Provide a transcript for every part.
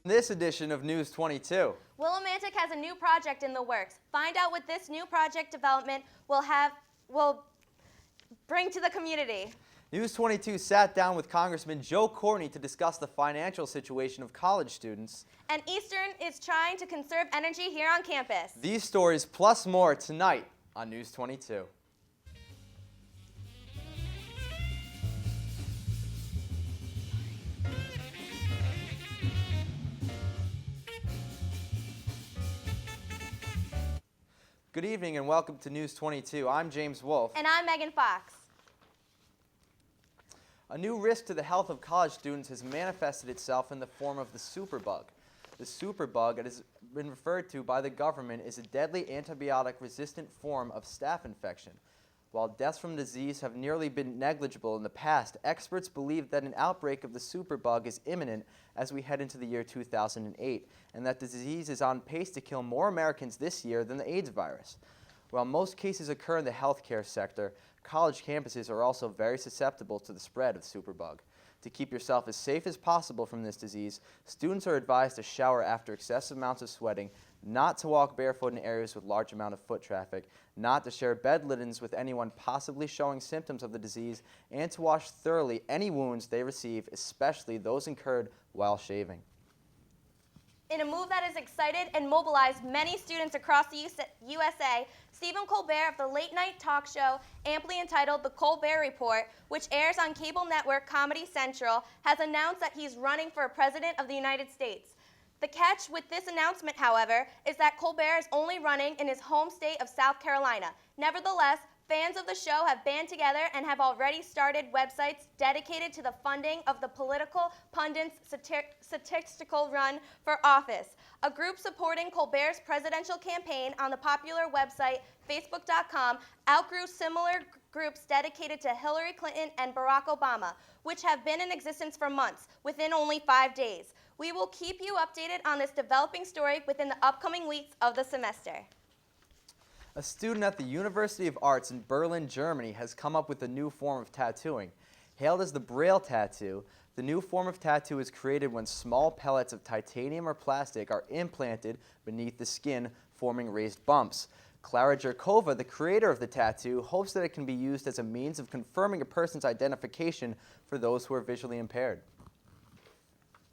This edition of News 22. Willimantic has a new project in the works. Find out what this new project development will bring to the community. News 22 sat down with Congressman Joe Courtney to discuss the financial situation of college students. And Eastern is trying to conserve energy here on campus. These stories plus more tonight on News 22. Good evening and welcome to News 22. I'm James Wolf. And I'm Megan Fox. A new risk to the health of college students has manifested itself in the form of the superbug. The superbug, it has been referred to by the government, is a deadly antibiotic-resistant form of staph infection. While deaths from disease have nearly been negligible in the past, experts believe that an outbreak of the superbug is imminent as we head into the year 2008, and that the disease is on pace to kill more Americans this year than the AIDS virus. While most cases occur in the healthcare sector, college campuses are also very susceptible to the spread of superbug. To keep yourself as safe as possible from this disease, students are advised to shower after excessive amounts of sweating, not to walk barefoot in areas with large amount of foot traffic, not to share bed linens with anyone possibly showing symptoms of the disease, and to wash thoroughly any wounds they receive, especially those incurred while shaving. In a move that has excited and mobilized many students across the USA, Stephen Colbert of the late-night talk show, amply entitled The Colbert Report, which airs on cable network Comedy Central, has announced that he's running for president of the United States. The catch with this announcement, however, is that Colbert is only running in his home state of South Carolina. Nevertheless, fans of the show have band together and have already started websites dedicated to the funding of the political pundit's statistical run for office. A group supporting Colbert's presidential campaign on the popular website Facebook.com outgrew similar groups dedicated to Hillary Clinton and Barack Obama, which have been in existence for months, within only 5 days. We will keep you updated on this developing story within the upcoming weeks of the semester. A student at the University of Arts in Berlin, Germany, has come up with a new form of tattooing. Hailed as the Braille tattoo, the new form of tattoo is created when small pellets of titanium or plastic are implanted beneath the skin, forming raised bumps. Klara Jerkova, the creator of the tattoo, hopes that it can be used as a means of confirming a person's identification for those who are visually impaired.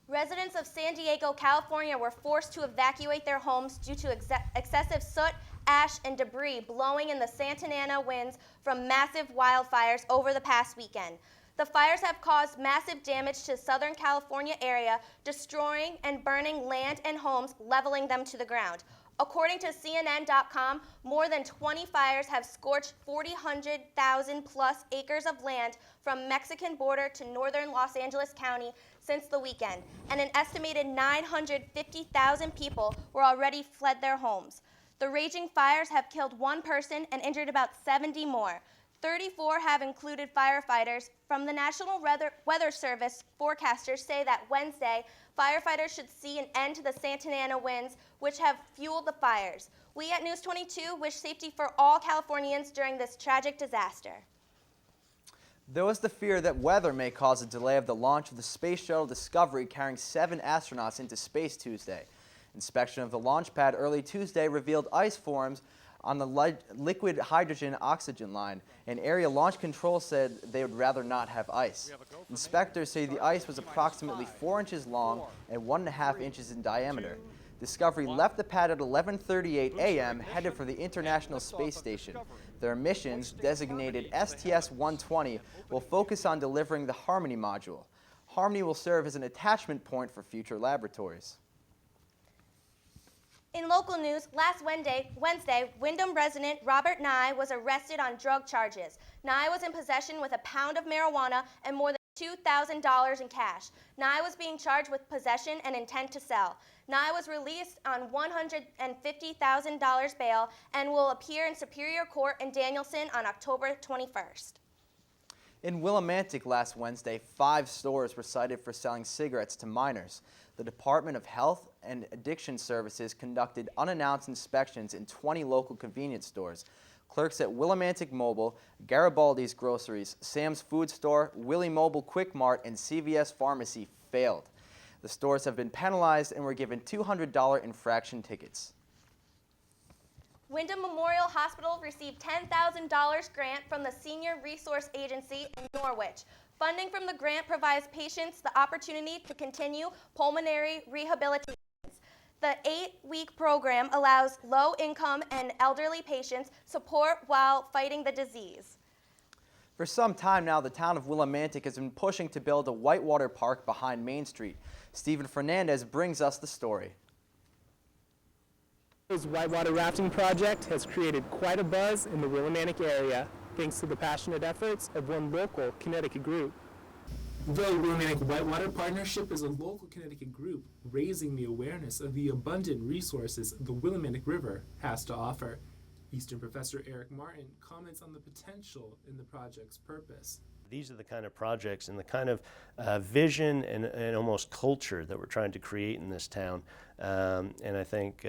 Residents of San Diego, California were forced to evacuate their homes due to excessive soot, ash, and debris blowing in the Santa Ana winds from massive wildfires over the past weekend. The fires have caused massive damage to the Southern California area, destroying and burning land and homes, leveling them to the ground. According to CNN.com, more than 20 fires have scorched 400,000 plus acres of land from Mexican border to northern Los Angeles County since the weekend, and an estimated 950,000 people were already fled their homes. The raging fires have killed one person and injured about 70 more. 34 have included firefighters. From the National Weather Service, forecasters say that Wednesday, firefighters should see an end to the Santa Ana winds, which have fueled the fires. We at News 22 wish safety for all Californians during this tragic disaster. There was the fear that weather may cause a delay of the launch of the Space Shuttle Discovery carrying 7 astronauts into space Tuesday. Inspection of the launch pad early Tuesday revealed ice forms on the liquid hydrogen-oxygen line. An area launch control said they would rather not have ice. Inspectors say the ice was approximately 4 inches long and 1.5 inches in diameter. Discovery left the pad at 11:38 a.m., headed for the International Space Station. Their missions, designated STS-120, will focus on delivering the Harmony module. Harmony will serve as an attachment point for future laboratories. In local news, last Wednesday, Windham resident Robert Nye was arrested on drug charges. Nye was in possession with a pound of marijuana and more than $2,000 in cash. Nye was being charged with possession and intent to sell. Nye was released on $150,000 bail and will appear in Superior Court in Danielson on October 21st. In Willimantic last Wednesday, 5 stores were cited for selling cigarettes to minors. The Department of Health and Addiction Services conducted unannounced inspections in 20 local convenience stores. Clerks at Willimantic Mobile, Garibaldi's Groceries, Sam's Food Store, Willie Mobile Quick Mart, and CVS Pharmacy failed. The stores have been penalized and were given $200 infraction tickets. Wyndham Memorial Hospital received $10,000 grant from the Senior Resource Agency in Norwich. Funding from the grant provides patients the opportunity to continue pulmonary rehabilitation. The 8-week program allows low-income and elderly patients support while fighting the disease. For some time now, the town of Willimantic has been pushing to build a whitewater park behind Main Street. Stephen Fernandez brings us the story. This whitewater rafting project has created quite a buzz in the Willimantic area, thanks to the passionate efforts of one local Connecticut group. The Willimantic Whitewater Partnership is a local Connecticut group raising the awareness of the abundant resources the Willimantic River has to offer. Eastern Professor Eric Martin comments on the potential in the project's purpose. These are the kind of projects and the kind of vision and almost culture that we're trying to create in this town. And I think,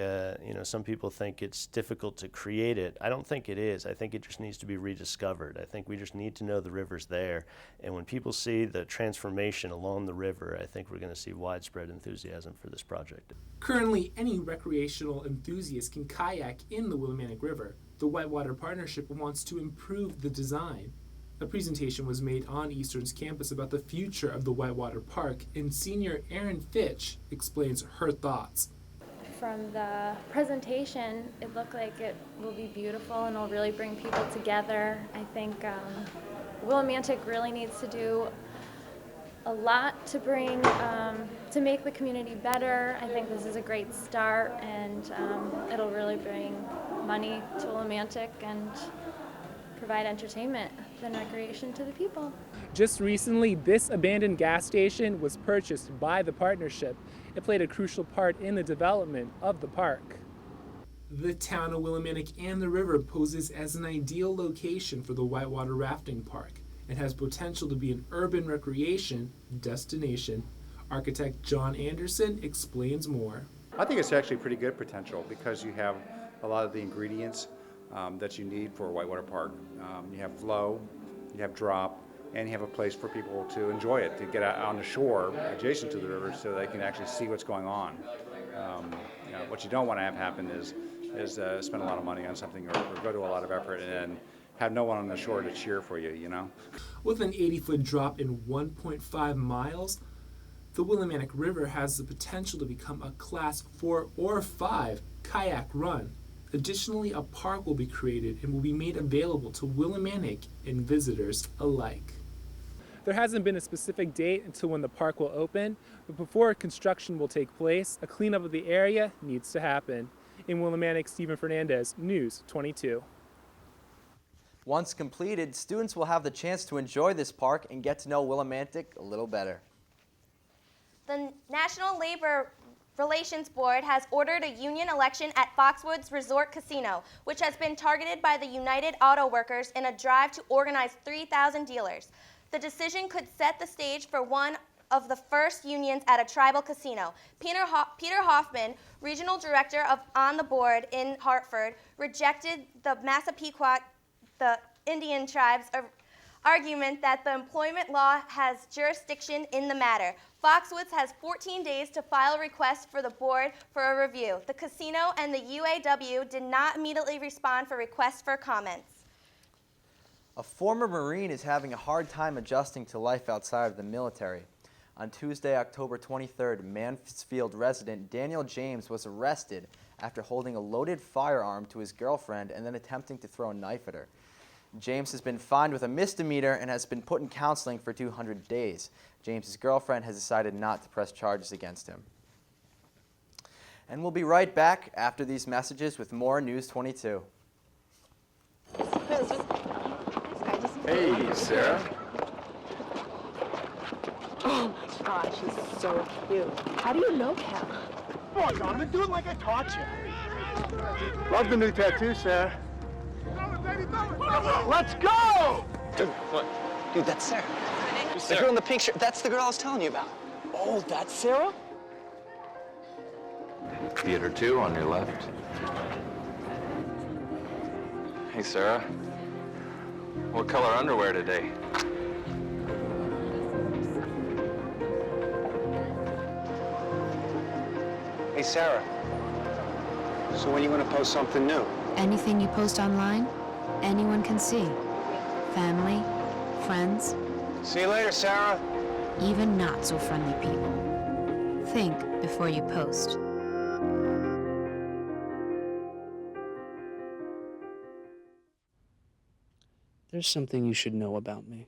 some people think it's difficult to create it. I don't think it is. I think it just needs to be rediscovered. I think we just need to know the river's there. And when people see the transformation along the river, I think we're going to see widespread enthusiasm for this project. Currently, any recreational enthusiast can kayak in the Willimantic River. The Whitewater Partnership wants to improve the design. A presentation was made on Eastern's campus about the future of the Whitewater Park, and senior Erin Fitch explains her thoughts. From the presentation, it looked like it will be beautiful and will really bring people together. I think Willimantic really needs to do a lot to bring, to make the community better. I think this is a great start, and it'll really bring money to Willimantic and provide entertainment and recreation to the people. Just recently, this abandoned gas station was purchased by the partnership. It played a crucial part in the development of the park. The town of Willimantic and the river poses as an ideal location for the Whitewater Rafting Park and has potential to be an urban recreation destination. Architect John Anderson explains more. I think it's actually pretty good potential because you have a lot of the ingredients that you need for a whitewater park. You have flow, you have drop, and you have a place for people to enjoy it, to get out on the shore adjacent to the river so they can actually see what's going on. What you don't want to have happen is spend a lot of money on something or go to a lot of effort and then have no one on the shore to cheer for you, With an 80-foot drop in 1.5 miles, the Willimantic River has the potential to become a Class 4 or 5 kayak run. Additionally, a park will be created and will be made available to Willimantic and visitors alike. There hasn't been a specific date until when the park will open, but before construction will take place, a cleanup of the area needs to happen. In Willimantic, Stephen Fernandez, News 22. Once completed, students will have the chance to enjoy this park and get to know Willimantic a little better. The National Labor Relations Board has ordered a union election at Foxwoods Resort Casino, which has been targeted by the United Auto Workers in a drive to organize 3,000 dealers. The decision could set the stage for one of the first unions at a tribal casino. Peter Hoffman, regional director on the board in Hartford, rejected the Massapequa, the Indian tribe's argument that the employment law has jurisdiction in the matter. Foxwoods has 14 days to file a request for the board for a review. The casino and the UAW did not immediately respond for requests for comments. A former Marine is having a hard time adjusting to life outside of the military. On Tuesday, October 23rd, Mansfield resident Daniel James was arrested after holding a loaded firearm to his girlfriend and then attempting to throw a knife at her. James has been fined with a misdemeanor and has been put in counseling for 200 days. James's girlfriend has decided not to press charges against him. And we'll be right back after these messages with more News 22. Hey, Sarah. Oh my gosh, he's so cute. How do you know him? Come on, Donovan, do it like I taught you. Love the new tattoo, Sarah. Let's go! Dude, what? Dude, that's Sarah. The girl in the pink shirt. That's the girl I was telling you about. Oh, that's Sarah? Theater 2 on your left. Hey, Sarah. What color underwear today? Hey, Sarah. So when are you going to post something new? Anything you post online, anyone can see. Family, friends, See you later, Sarah. even not so friendly people. Think before you post. There's something you should know about me.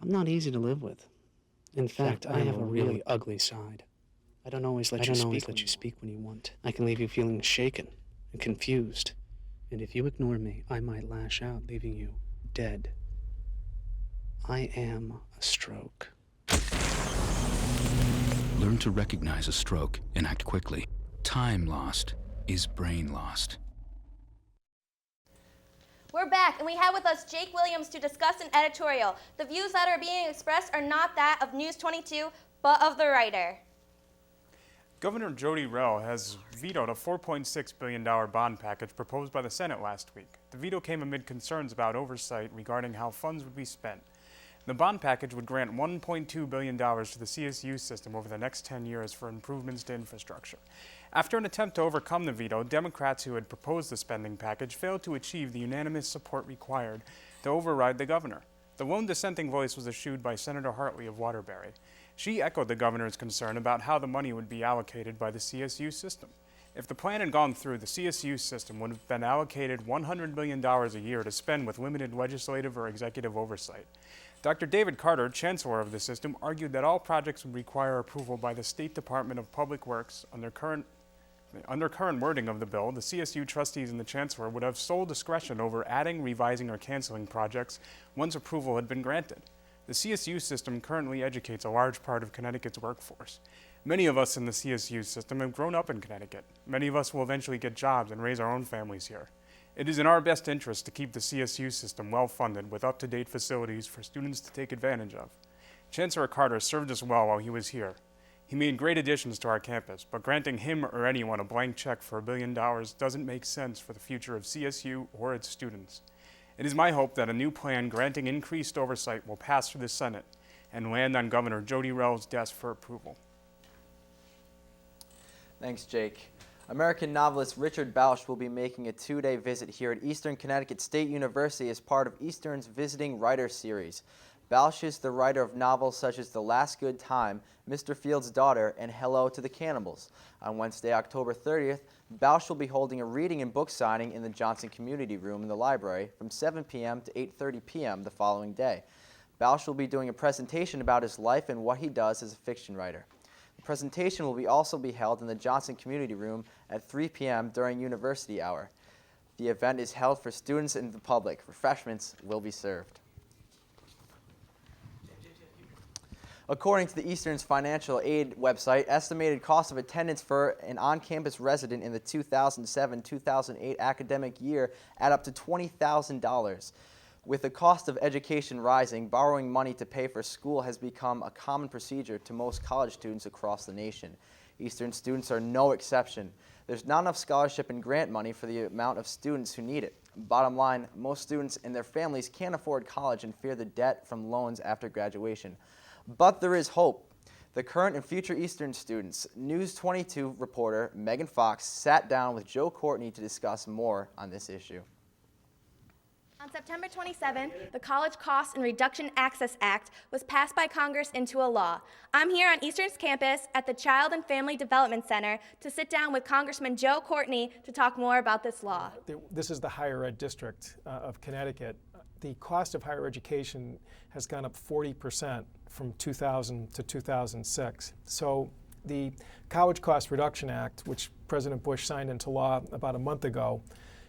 I'm not easy to live with. In fact, I have a really ugly side. I don't always let you speak when you want. I can leave you feeling shaken and confused. And if you ignore me, I might lash out, leaving you dead. I am a stroke. Learn to recognize a stroke and act quickly. Time lost is brain lost. We're back, and we have with us Jake Williams to discuss an editorial. The views that are being expressed are not that of News 22, but of the writer. Governor Jody Rell has vetoed a $4.6 billion bond package proposed by the Senate last week. The veto came amid concerns about oversight regarding how funds would be spent. The bond package would grant $1.2 billion to the CSU system over the next 10 years for improvements to infrastructure. After an attempt to overcome the veto, Democrats who had proposed the spending package failed to achieve the unanimous support required to override the governor. The lone dissenting voice was eschewed by Senator Hartley of Waterbury. She echoed the governor's concern about how the money would be allocated by the CSU system. If the plan had gone through, the CSU system would have been allocated $100 million a year to spend with limited legislative or executive oversight. Dr. David Carter, chancellor of the system, argued that all projects would require approval by the State Department of Public Works. Under current wording of the bill, the CSU trustees and the chancellor would have sole discretion over adding, revising, or canceling projects once approval had been granted. The CSU system currently educates a large part of Connecticut's workforce. Many of us in the CSU system have grown up in Connecticut. Many of us will eventually get jobs and raise our own families here. It is in our best interest to keep the CSU system well-funded with up-to-date facilities for students to take advantage of. Chancellor Carter served us well while he was here. He made great additions to our campus, but granting him or anyone a blank check for $1 billion doesn't make sense for the future of CSU or its students. It is my hope that a new plan granting increased oversight will pass through the Senate and land on Governor Jody Rell's desk for approval. Thanks, Jake. American novelist Richard Bausch will be making a 2-day visit here at Eastern Connecticut State University as part of Eastern's Visiting Writer Series. Bausch is the writer of novels such as The Last Good Time, Mr. Field's Daughter, and Hello to the Cannibals. On Wednesday, October 30th, Bausch will be holding a reading and book signing in the Johnson Community Room in the library from 7 p.m. to 8:30 p.m. the following day. Bausch will be doing a presentation about his life and what he does as a fiction writer. The presentation will also be held in the Johnson Community Room at 3 p.m. during university hour. The event is held for students and the public. Refreshments will be served. According to the Eastern's financial aid website, estimated cost of attendance for an on-campus resident in the 2007-2008 academic year add up to $20,000. With the cost of education rising, borrowing money to pay for school has become a common procedure to most college students across the nation. Eastern students are no exception. There's not enough scholarship and grant money for the amount of students who need it. Bottom line, most students and their families can't afford college and fear the debt from loans after graduation. But there is hope. The current and future Eastern students, News 22 reporter Megan Fox sat down with Joe Courtney to discuss more on this issue. On September 27th, the College Cost and Reduction Access Act was passed by Congress into a law. I'm here on Eastern's campus at the Child and Family Development Center to sit down with Congressman Joe Courtney to talk more about this law. This is the higher ed district of Connecticut. The cost of higher education has gone up 40% from 2000 to 2006. So the College Cost Reduction Act, which President Bush signed into law about a month ago,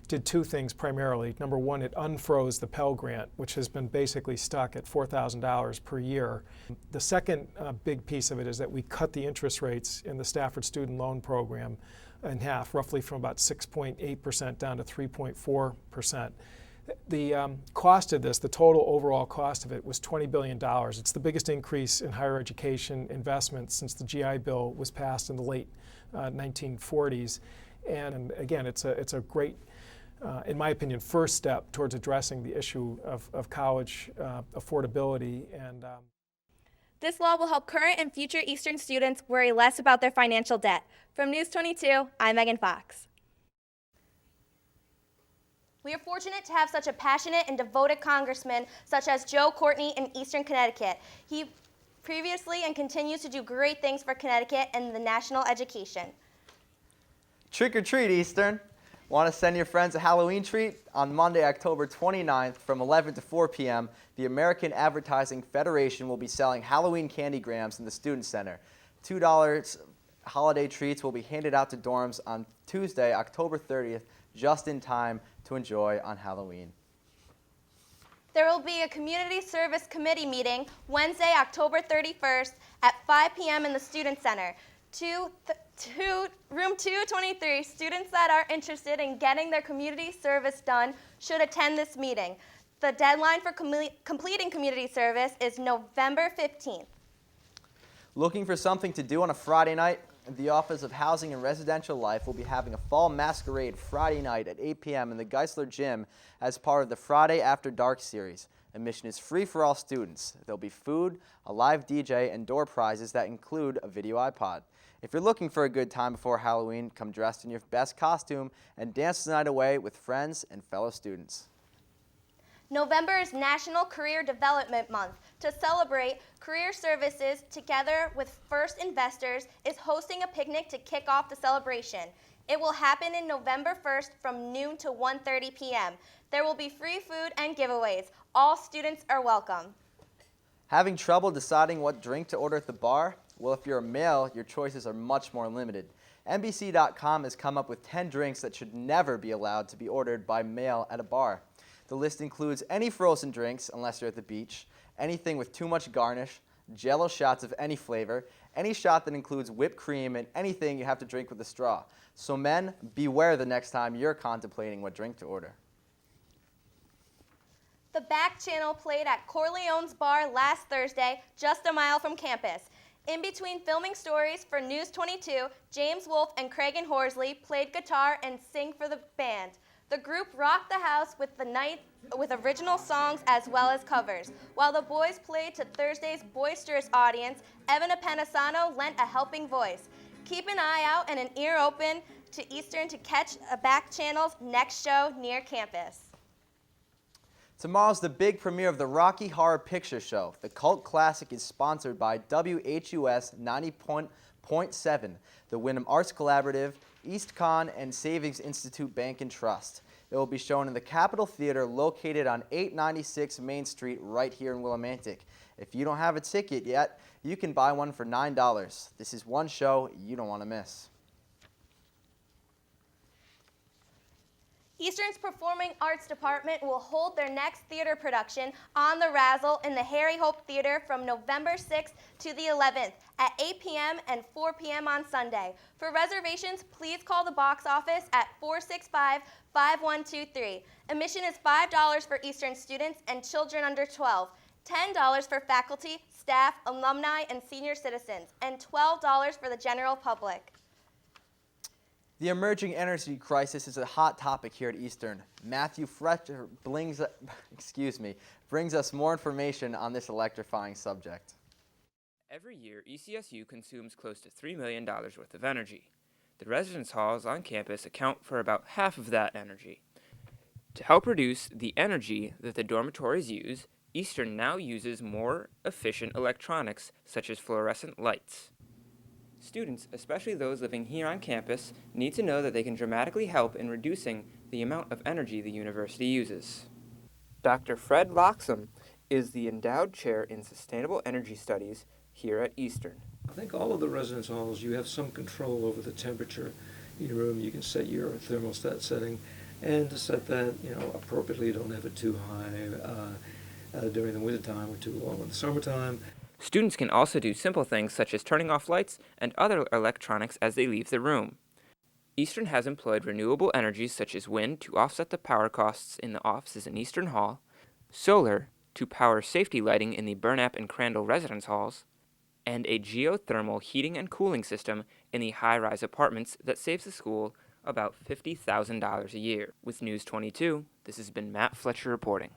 did two things primarily. Number one, it unfroze the Pell Grant, which has been basically stuck at $4,000 per year. The second big piece of it is that we cut the interest rates in the Stafford Student Loan Program in half, roughly from about 6.8% down to 3.4%. The cost of this, the total overall cost of it, was $20 billion. It's the biggest increase in higher education investment since the GI Bill was passed in the late 1940s. And again, it's a great, in my opinion, first step towards addressing the issue of college affordability. And This law will help current and future Eastern students worry less about their financial debt. From News 22, I'm Megan Fox. We are fortunate to have such a passionate and devoted congressman such as Joe Courtney in Eastern Connecticut. He previously and continues to do great things for Connecticut and the national education. Trick or treat, Eastern. Want to send your friends a Halloween treat? On Monday, October 29th from 11 to 4 p.m., the American Advertising Federation will be selling Halloween candy grams in the Student Center. $2 holiday treats will be handed out to dorms on Tuesday, October 30th, just in time to enjoy on Halloween. There will be a Community Service Committee meeting Wednesday, October 31st at 5 p.m. in the Student Center. Room 223, students that are interested in getting their community service done should attend this meeting. The deadline for completing community service is November 15th. Looking for something to do on a Friday night? The Office of Housing and Residential Life will be having a fall masquerade Friday night at 8 p.m. in the Geisler Gym as part of the Friday After Dark series. Admission is free for all students. There'll be food, a live DJ, and door prizes that include a video iPod. If you're looking for a good time before Halloween, come dressed in your best costume and dance the night away with friends and fellow students. November is National Career Development Month. To celebrate, Career Services, together with First Investors, is hosting a picnic to kick off the celebration. It will happen in November 1st from noon to 1:30 p.m. There will be free food and giveaways. All students are welcome. Having trouble deciding what drink to order at the bar? Well, if you're a male, your choices are much more limited. NBC.com has come up with 10 drinks that should never be allowed to be ordered by male at a bar. The list includes any frozen drinks, unless you're at the beach, anything with too much garnish, Jell-O shots of any flavor, any shot that includes whipped cream, and anything you have to drink with a straw. So men, beware the next time you're contemplating what drink to order. The Back Channel played at Corleone's Bar last Thursday, just a mile from campus. In between filming stories for News 22, James Wolfe and Cragen Horsley played guitar and sang for the band. The group rocked the house with original songs as well as covers. While the boys played to Thursday's boisterous audience, Evan Apenasano lent a helping voice. Keep an eye out and an ear open to Eastern to catch a Back Channel's next show near campus. Tomorrow's the big premiere of the Rocky Horror Picture Show. The cult classic is sponsored by WHUS 90.7, the Wyndham Arts Collaborative, EastCon, and Savings Institute Bank and Trust. It will be shown in the Capitol Theater located on 896 Main Street right here in Willimantic. If you don't have a ticket yet, you can buy one for $9. This is one show you don't want to miss. Eastern's Performing Arts Department will hold their next theater production, On the Razzle, in the Harry Hope Theater from November 6th to the 11th at 8 p.m. and 4 p.m. on Sunday. For reservations, please call the box office at 465-5123. Admission is $5 for Eastern students and children under 12, $10 for faculty, staff, alumni, and senior citizens, and $12 for the general public. The emerging energy crisis is a hot topic here at Eastern. Matthew Fletcher brings us more information on this electrifying subject. Every year, ECSU consumes close to $3 million worth of energy. The residence halls on campus account for about half of that energy. To help reduce the energy that the dormitories use, Eastern now uses more efficient electronics such as fluorescent lights. Students, especially those living here on campus, need to know that they can dramatically help in reducing the amount of energy the university uses. Dr. Fred Loxam is the endowed chair in Sustainable Energy Studies here at Eastern. I think all of the residence halls, you have some control over the temperature in your room. You can set your thermostat setting, and to set that, appropriately. You don't have it too high during the wintertime or too low in the summertime. Students can also do simple things such as turning off lights and other electronics as they leave the room. Eastern has employed renewable energies such as wind to offset the power costs in the offices in Eastern Hall, solar to power safety lighting in the Burnap and Crandall residence halls, and a geothermal heating and cooling system in the high-rise apartments that saves the school about $50,000 a year. With News 22, this has been Matt Fletcher reporting.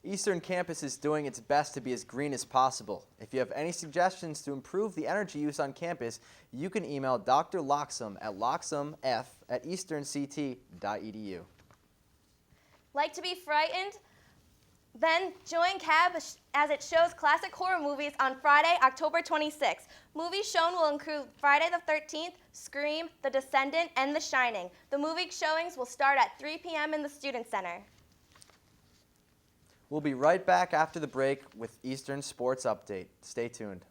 Eastern Campus is doing its best to be as green as possible. If you have any suggestions to improve the energy use on campus, you can email Dr. Loxam at loxamf@easternct.edu. Like to be frightened? Then join CAB as it shows classic horror movies on Friday, October 26th. Movies shown will include Friday the 13th, Scream, The Descendant, and The Shining. The movie showings will start at 3 p.m. in the Student Center. We'll be right back after the break with Eastern Sports Update. Stay tuned.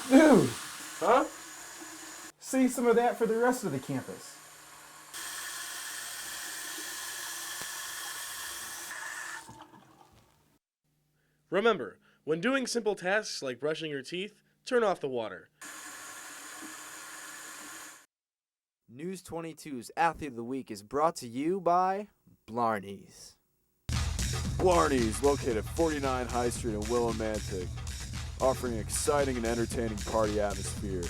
Dude! Huh? See some of that for the rest of the campus. Remember, when doing simple tasks like brushing your teeth, turn off the water. News 22's Athlete of the Week is brought to you by Blarney's. Blarney's, located at 49 High Street in Willimantic, offering an exciting and entertaining party atmosphere.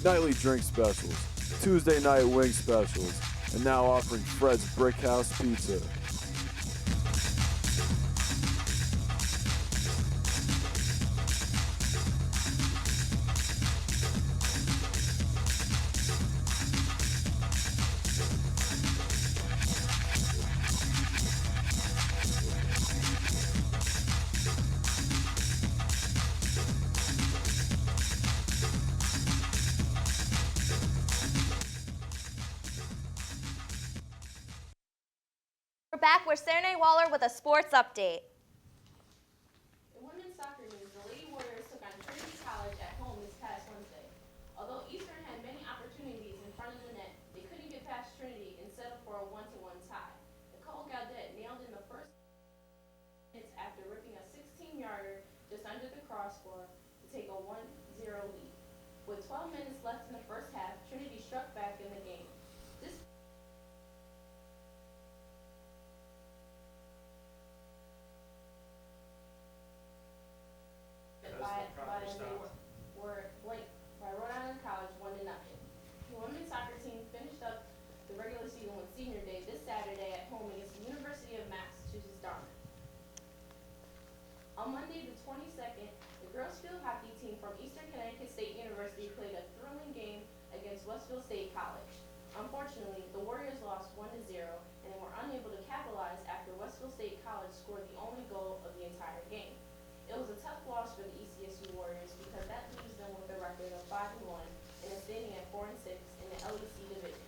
Nightly drink specials, Tuesday night wing specials, and now offering Fred's Brickhouse Pizza. We're back with Serenay Waller with a sports update. In women's soccer news, the Lady Warriors took on Trinity College at home this past Wednesday. Although Eastern had many opportunities in front of the net, they couldn't get past Trinity and settled for a 1-1 tie. Nicole Gaudet nailed in the first minutes after ripping a 16-yarder just under the crossbar to take a 1-0 lead. With 12 minutes left in the first half, Trinity struck back in the game. This by Rhode Island College 1-0. The women's soccer team finished up the regular season with senior day this Saturday at home against the University of Massachusetts Dartmouth. On Monday the 22nd, the girls field hockey team from Eastern Connecticut State University played a thrilling game against Westfield State College. Unfortunately, the Warriors lost 1-0 and they were unable to capitalize after Westfield State College scored the only goal of the entire game. It was a tough loss for the ECSU Warriors because that leaves them with a record of 5-1 and is standing at 4-6 in the LEC division.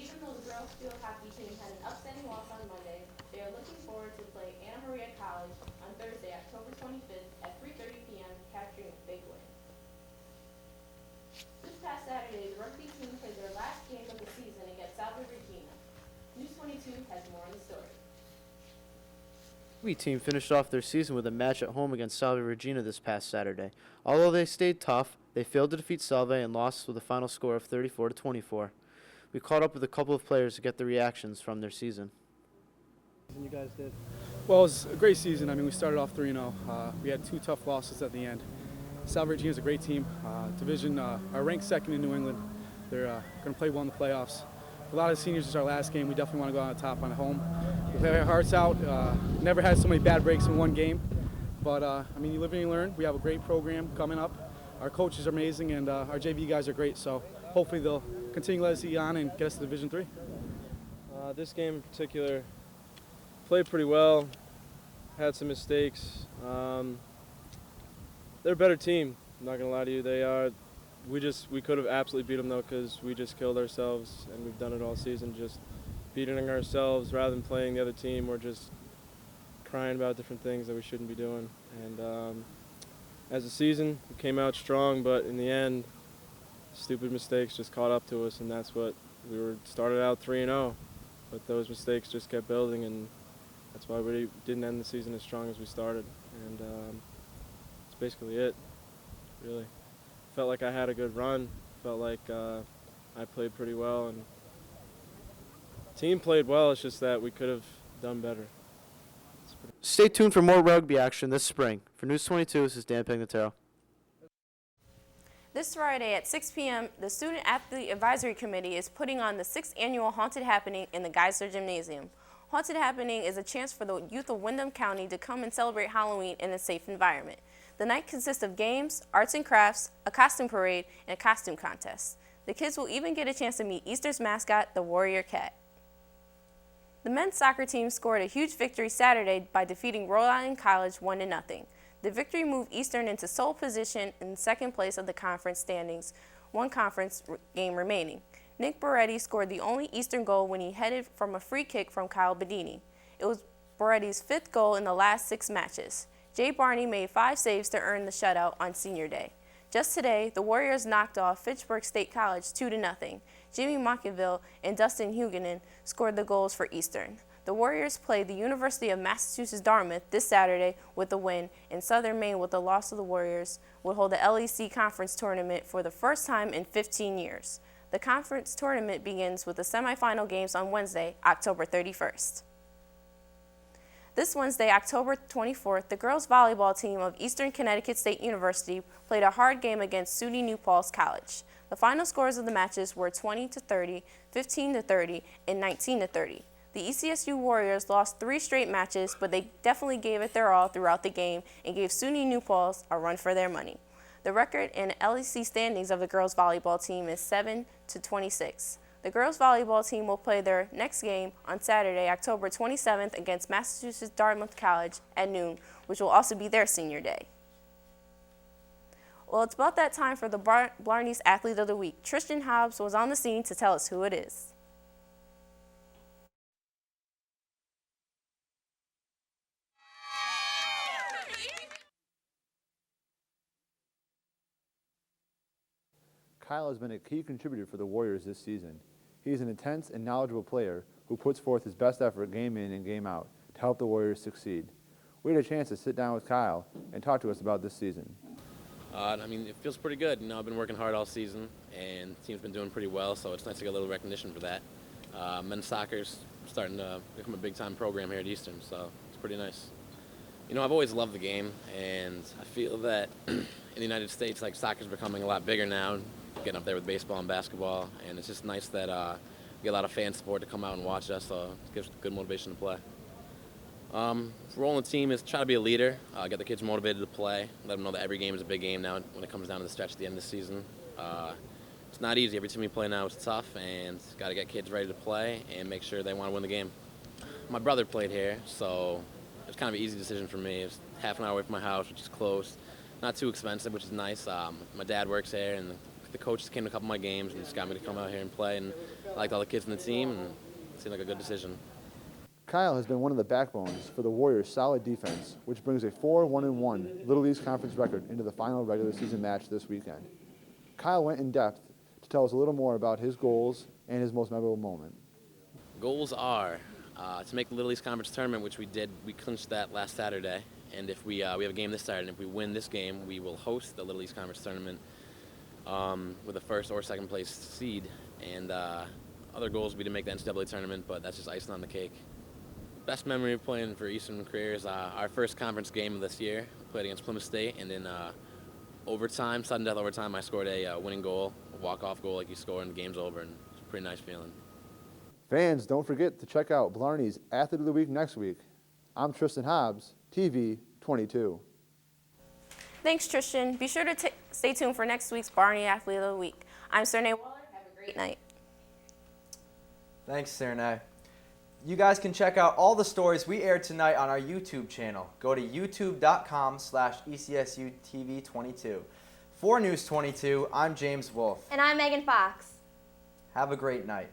Even though the girls field hockey team had an upsetting loss on Monday, they are looking forward to play Anna Maria College on Thursday, October 25th at 3:30 p.m., capturing a big win. This past Saturday, the rugby team played their last game of the season against Salve Regina. News 22 has more on the story. The rugby team finished off their season with a match at home against Salve Regina this past Saturday. Although they stayed tough, they failed to defeat Salve and lost with a final score of 34-24. We caught up with a couple of players to get the reactions from their season. You guys did? Well, it was a great season. I mean, we started off 3-0. We had 2 tough losses at the end. Salve Regina is a great team. Division are ranked second in New England. They're going to play well in the playoffs. For a lot of the seniors, it's our last game. We definitely want to go out on top on home. We play our hearts out. Never had so many bad breaks in one game. But, I mean, you live and you learn. We have a great program coming up. Our coach is amazing, and our JV guys are great. So hopefully they'll continue to let us on and get us to Division III. This game in particular, played pretty well, had some mistakes. They're a better team, I'm not going to lie to you. They are. We could have absolutely beat them, though, because we just killed ourselves, and we've done it all season, just beating ourselves rather than playing the other team. We're just crying about different things that we shouldn't be doing. And as a season, we came out strong, but in the end, stupid mistakes just caught up to us, and that's what we started out 3-0. But those mistakes just kept building, and that's why we didn't end the season as strong as we started. And that's basically it, really. Felt like I had a good run. Felt like I played pretty well, and the team played well. It's just that we could have done better. That's Stay tuned for more rugby action this spring. For News 22, this is Dan Pignataro. This Friday at 6 p.m., the Student Athlete Advisory Committee is putting on the 6th annual Haunted Happening in the Geisler Gymnasium. Haunted Happening is a chance for the youth of Windham County to come and celebrate Halloween in a safe environment. The night consists of games, arts and crafts, a costume parade, and a costume contest. The kids will even get a chance to meet Easter's mascot, the Warrior Cat. The men's soccer team scored a huge victory Saturday by defeating Rhode Island College 1-0. The victory moved Eastern into sole position in second place of the conference standings, one conference game remaining. Nick Beretti scored the only Eastern goal when he headed from a free kick from Kyle Bedini. It was Beretti's 5th goal in the last 6 matches. Jay Barney made 5 saves to earn the shutout on Senior Day. Just today, the Warriors knocked off Fitchburg State College 2-0. Jimmy Monkenville and Dustin Huguenin scored the goals for Eastern. The Warriors played the University of Massachusetts Dartmouth this Saturday with a win, and Southern Maine, with the loss of the Warriors, will hold the LEC Conference Tournament for the first time in 15 years. The conference tournament begins with the semifinal games on Wednesday, October 31st. This Wednesday, October 24th, the girls volleyball team of Eastern Connecticut State University played a hard game against SUNY New Paltz College. The final scores of the matches were 20-30, 15-30, and 19-30. The ECSU Warriors lost 3 straight matches, but they definitely gave it their all throughout the game and gave SUNY New Paltz a run for their money. The record in LEC standings of the girls volleyball team is 7-26. The girls volleyball team will play their next game on Saturday, October 27th against Massachusetts Dartmouth College at noon, which will also be their senior day. Well, it's about that time for the Blarney's Athlete of the Week. Tristan Hobbs was on the scene to tell us who it is. Kyle has been a key contributor for the Warriors this season. He is an intense and knowledgeable player who puts forth his best effort game in and game out to help the Warriors succeed. We had a chance to sit down with Kyle and talk to us about this season. I mean, it feels pretty good. You know, I've been working hard all season, and the team's been doing pretty well, so it's nice to get a little recognition for that. Men's soccer's starting to become a big-time program here at Eastern, so it's pretty nice. You know, I've always loved the game, and I feel that in the United States, like, soccer's becoming a lot bigger now, getting up there with baseball and basketball, and it's just nice that we get a lot of fan support to come out and watch us, so it gives good motivation to play. Role in the team is try to be a leader, get the kids motivated to play, let them know that every game is a big game now when it comes down to the stretch at the end of the season. It's not easy. Every team we play now is tough, and got to get kids ready to play and make sure they want to win the game. My brother played here, so it was kind of an easy decision for me. It was half an hour away from my house, which is close. Not too expensive, which is nice. My dad works here, and the coaches came to a couple of my games and just got me to come out here and play, and I liked all the kids in the team, and it seemed like a good decision. Kyle has been one of the backbones for the Warriors' solid defense, which brings a 4-1-1 Little Leagues Conference record into the final regular season match this weekend. Kyle went in depth to tell us a little more about his goals and his most memorable moment. Goals are to make the Little Leagues Conference tournament, which we did. We clinched that last Saturday, and if we have a game this Saturday, and if we win this game, we will host the Little Leagues Conference tournament with a first or second place seed. And other goals would be to make the NCAA tournament, but that's just icing on the cake. Best memory of playing for Eastern career is our first conference game of this year. We played against Plymouth State, and in overtime, sudden death overtime, I scored a winning goal, a walk-off goal like you score, and the game's over, and it's a pretty nice feeling. Fans, don't forget to check out Blarney's Athlete of the Week next week. I'm Tristan Hobbs, TV 22. Thanks, Tristan. Be sure to stay tuned for next week's Blarney Athlete of the Week. I'm Cernay Waller. Have a great night. Thanks, Cernay. You guys can check out all the stories we aired tonight on our YouTube channel. Go to youtube.com/ECSUTV22. For News 22, I'm James Wolf. And I'm Megan Fox. Have a great night.